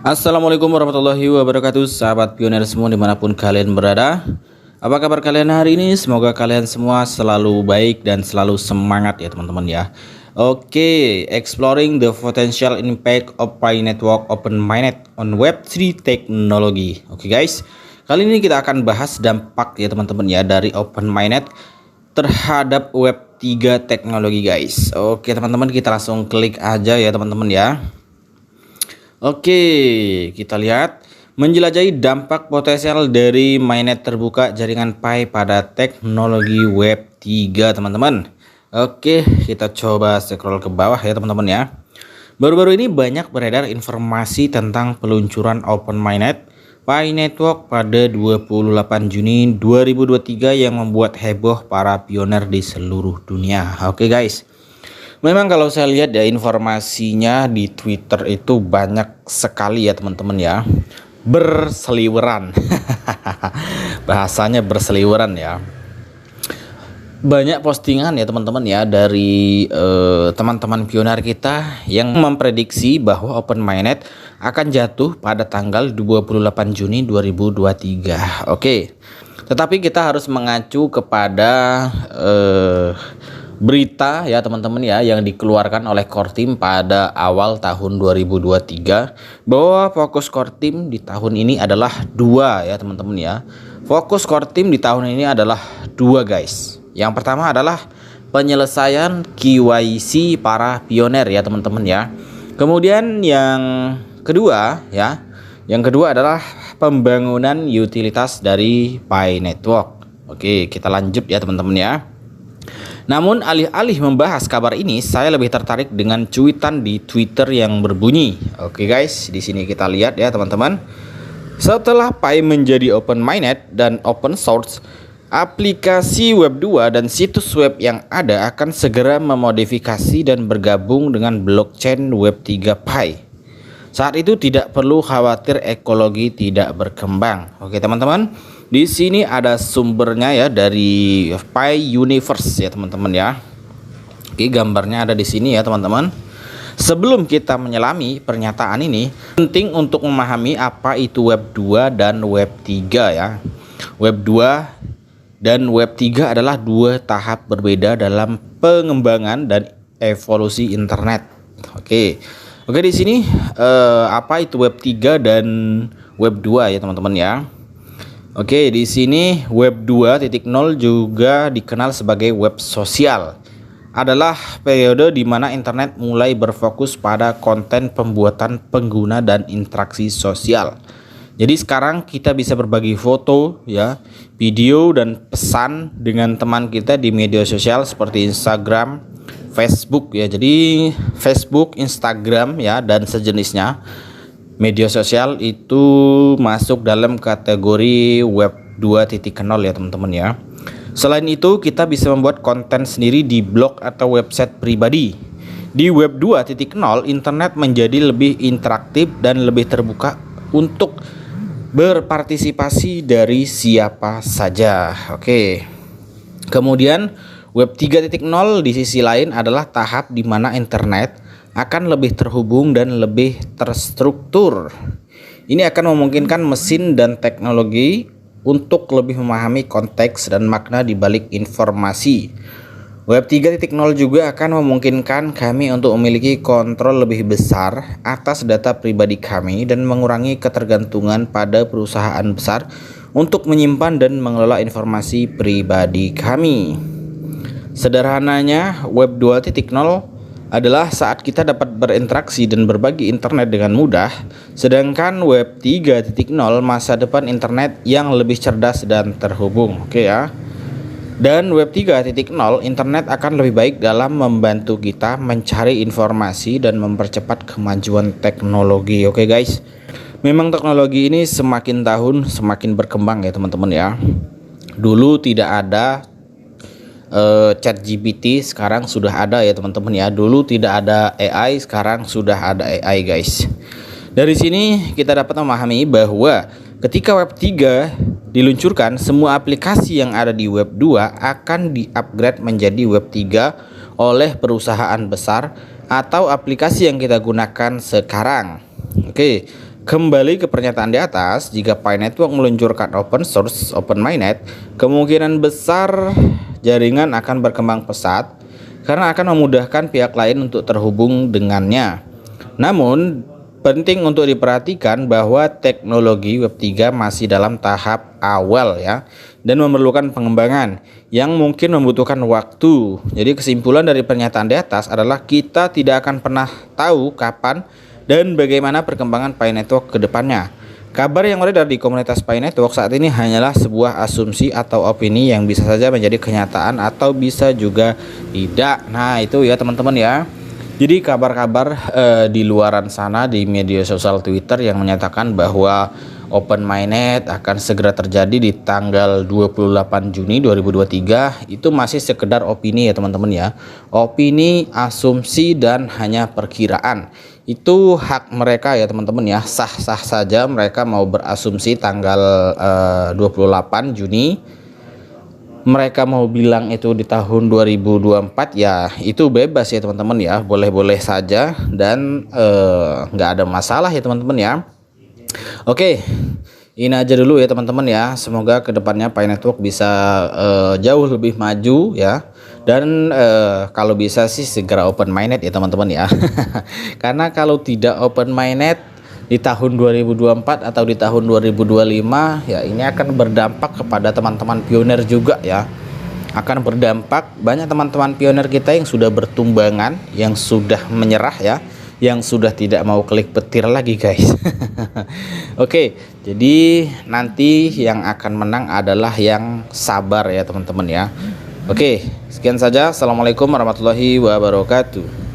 Assalamualaikum warahmatullahi wabarakatuh, sahabat pioner semua dimanapun kalian berada. Apa kabar kalian hari ini? Semoga kalian semua selalu baik dan selalu semangat ya teman-teman ya. Oke, exploring the potential impact of Pi Network Open Mainnet on Web3 Technology. Oke guys, kali ini kita akan bahas dampak ya teman-teman ya dari Open Mainnet terhadap Web3 teknologi guys. Oke teman-teman, kita langsung klik aja ya teman-teman ya. Oke, kita lihat menjelajahi dampak potensial dari mainnet terbuka jaringan Pi pada teknologi Web 3 teman-teman. Oke, kita coba scroll ke bawah ya teman-teman ya. Baru-baru ini banyak beredar informasi tentang peluncuran Open Mainnet Pi Network pada 28 Juni 2023 yang membuat heboh para pioner di seluruh dunia. Oke guys, memang kalau saya lihat ya informasinya di Twitter itu banyak sekali ya teman-teman ya, berseliweran. Bahasanya berseliweran ya. Banyak postingan ya teman-teman ya dari teman-teman pioner kita yang memprediksi bahwa Open Mainnet akan jatuh pada tanggal 28 Juni 2023. Oke. Tetapi kita harus mengacu kepada berita ya teman-teman ya yang dikeluarkan oleh Core Team pada awal tahun 2023 bahwa fokus Core Team di tahun ini adalah dua ya teman-teman ya. Fokus Core Team di tahun ini adalah dua guys. Yang pertama adalah penyelesaian KYC para pioner ya teman-teman ya. Kemudian yang kedua ya, yang kedua adalah pembangunan utilitas dari Pi Network. Oke, kita lanjut ya teman-teman ya. Namun alih-alih membahas kabar ini, saya lebih tertarik dengan cuitan di Twitter yang berbunyi. Oke guys, di sini kita lihat ya teman-teman. Setelah Pi menjadi open mainnet dan open source, aplikasi web 2 dan situs web yang ada akan segera memodifikasi dan bergabung dengan blockchain web 3 Pi. Saat itu tidak perlu khawatir ekologi tidak berkembang. Oke teman-teman, di sini ada sumbernya ya dari Pi Universe ya teman-teman ya. Oke, gambarnya ada di sini ya teman-teman. Sebelum kita menyelami pernyataan ini, penting untuk memahami apa itu web 2 dan web 3 ya. Web 2 dan web 3 adalah dua tahap berbeda dalam pengembangan dan evolusi internet. Oke, di sini apa itu web 3 dan web 2 ya teman-teman ya. Oke, di sini web 2.0 juga dikenal sebagai web sosial. Adalah periode di mana internet mulai berfokus pada konten pembuatan pengguna dan interaksi sosial. Jadi sekarang kita bisa berbagi foto ya, video dan pesan dengan teman kita di media sosial seperti Instagram, Facebook ya. Jadi Facebook, Instagram ya dan sejenisnya media sosial itu masuk dalam kategori web 2.0 ya teman-teman ya. Selain itu kita bisa membuat konten sendiri di blog atau website pribadi. Di web 2.0 internet menjadi lebih interaktif dan lebih terbuka untuk berpartisipasi dari siapa saja. Oke. Kemudian web 3.0 di sisi lain adalah tahap di mana internet akan lebih terhubung dan lebih terstruktur. Ini akan memungkinkan mesin dan teknologi untuk lebih memahami konteks dan makna di balik informasi. Web 3.0 juga akan memungkinkan kami untuk memiliki kontrol lebih besar atas data pribadi kami dan mengurangi ketergantungan pada perusahaan besar untuk menyimpan dan mengelola informasi pribadi kami. Sederhananya, web 2.0 adalah saat kita dapat berinteraksi dan berbagi internet dengan mudah, sedangkan web 3.0 masa depan internet yang lebih cerdas dan terhubung. Oke ya. Dan web 3.0 internet akan lebih baik dalam membantu kita mencari informasi dan mempercepat kemajuan teknologi. Oke guys, memang teknologi ini semakin tahun semakin berkembang ya teman-teman ya. Dulu tidak ada ChatGPT, sekarang sudah ada ya teman-teman ya. Dulu tidak ada AI, sekarang sudah ada AI guys. Dari sini kita dapat memahami bahwa ketika web 3 diluncurkan, semua aplikasi yang ada di web 2 akan di-upgrade menjadi web 3 oleh perusahaan besar atau aplikasi yang kita gunakan sekarang. Oke, Kembali ke pernyataan di atas, jika Pi Network meluncurkan open source open mainnet, kemungkinan besar jaringan akan berkembang pesat karena akan memudahkan pihak lain untuk terhubung dengannya. Namun, penting untuk diperhatikan bahwa teknologi Web3 masih dalam tahap awal ya, dan memerlukan pengembangan yang mungkin membutuhkan waktu. Jadi kesimpulan dari pernyataan di atas adalah kita tidak akan pernah tahu kapan dan bagaimana perkembangan Pi Network ke depannya. Kabar yang beredar di komunitas Pi Network saat ini hanyalah sebuah asumsi atau opini yang bisa saja menjadi kenyataan atau bisa juga tidak. Nah, itu ya teman-teman ya. Jadi kabar-kabar di luaran sana di media sosial Twitter yang menyatakan bahwa open mainnet akan segera terjadi di tanggal 28 Juni 2023 itu masih sekedar opini ya teman-teman ya. Opini, asumsi dan hanya perkiraan. Itu hak mereka ya teman-teman ya. Sah-sah saja mereka mau berasumsi tanggal 28 Juni. Mereka mau bilang itu di tahun 2024 ya itu bebas ya teman-teman ya, boleh-boleh saja dan nggak ada masalah ya teman-teman ya. Oke, ini aja dulu ya teman-teman ya, semoga kedepannya Pi Network bisa jauh lebih maju ya, dan kalau bisa sih segera open mainnet ya teman-teman ya. Karena kalau tidak open mainnet di tahun 2024 atau di tahun 2025 ya ini akan berdampak kepada teman-teman pioner juga ya, akan berdampak banyak teman-teman pioner kita yang sudah bertumbangan, yang sudah menyerah ya, yang sudah tidak mau klik petir lagi guys. Oke, jadi nanti yang akan menang adalah yang sabar ya teman-teman ya. Oke, sekian saja. Assalamualaikum warahmatullahi wabarakatuh.